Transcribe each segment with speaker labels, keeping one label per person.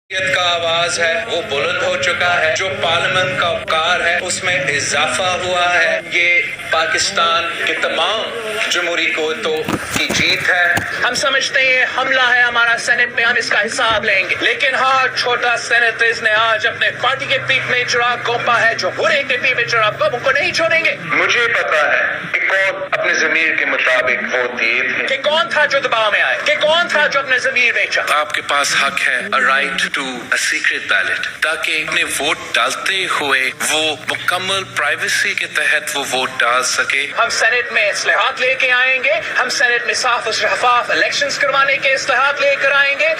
Speaker 1: کا آواز ہے وہ بلند ہو چکا ہے. جو پارلیمنٹ کا اوقار ہے اس میں اضافہ ہوا ہے. یہ پاکستان کے تمام جمہوری قوتوں کی جیت ہے. ہم سمجھتے ہیں یہ حملہ ہے ہمارا سینٹ میں, ہم اس کا حساب لیں گے. لیکن ہاں, چھوٹا سینیٹرز نے آج اپنے پارٹی کے پیٹ میں چراغ گھونپا ہے, جمہوریت کے پیٹ میں چراغ گھونپا, ان کو نہیں چھوڑیں گے. مجھے پتا ہے کہ کون اپنے ضمیر کے مطابق ووٹ دیے تھے, کہ کون تھا جو دباؤ میں آئے, کہ کون تھا جو اپنے ضمیر بیچا. آپ کے پاس حق ہے, رائٹ ٹو سیکرٹ بیلٹ, تاکہ اپنے ووٹ ڈالتے ہوئے وہ مکمل پرائیویسی کے تحت وہ ووٹ ڈال سکے. ہم سینٹ میں اصلاحات لے کے آئیں گے, ہم سینٹ میں صاف و شفاف الیکشنز کروانے کے اصلاحات لے کر آئیں گے.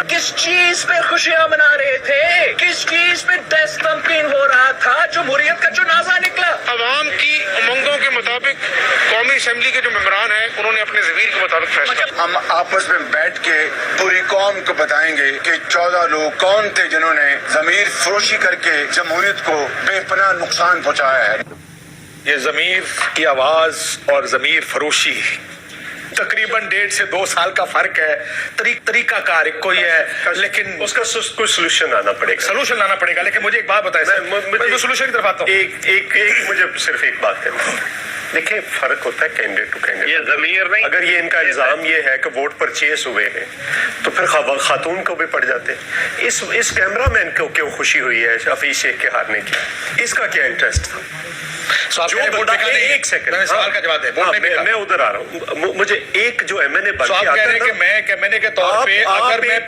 Speaker 1: کس چیز پہ خوشیاں منا رہے تھے, کس چیز پہ ڈیسک تمکین ہو رہا تھا؟ جمہوریت کا جنازہ نکلا.
Speaker 2: عوام کی امنگوں کے مطابق قومی اسمبلی کے جو ممبران ہیں انہوں نے اپنے ضمیر کے مطابق فیصلہ.
Speaker 3: ہم آپس میں بیٹھ کے پوری قوم کو بتائیں گے کہ 14 لوگ کون تھے جنہوں نے ضمیر فروشی کر کے جمہوریت کو بے پناہ نقصان پہنچایا ہے.
Speaker 4: یہ ضمیر کی آواز اور ضمیر فروشی تقریباً 1.5 سے 2 سال کا فرق ہے. طریقہ کار ایک کوئی ہے, لیکن
Speaker 5: اس کا کوئی سولوشن آنا پڑے گا.
Speaker 4: سولوشن لانا پڑے گا. لیکن مجھے ایک بات بتائیں, میں سولوشن کی طرف آتا ہوں.
Speaker 5: ایک مجھے صرف ایک بات کرنا. دیکھیں, فرق ہوتا ہے کینڈیڈیٹ ٹو کینڈیڈیٹ.
Speaker 2: یہ ضمیر نہیں,
Speaker 5: اگر یہ ان کا الزام یہ ہے کہ ووٹ پرچیز ہوئے ہیں تو پھر خاتون کو بھی پڑ جاتے. اس کیمرہ مین کو کیوں خوشی ہوئی ہے حفیظ شیخ کے ہارنے کی؟ اس کا کیا انٹرسٹ تھا؟ ایک سیکنڈ
Speaker 4: سوال کا جواب دیں.
Speaker 5: میں ادھر آ رہا ہوں. مجھے ایک جو ہے میں نے
Speaker 4: میں نے کے طور پہ اگر میں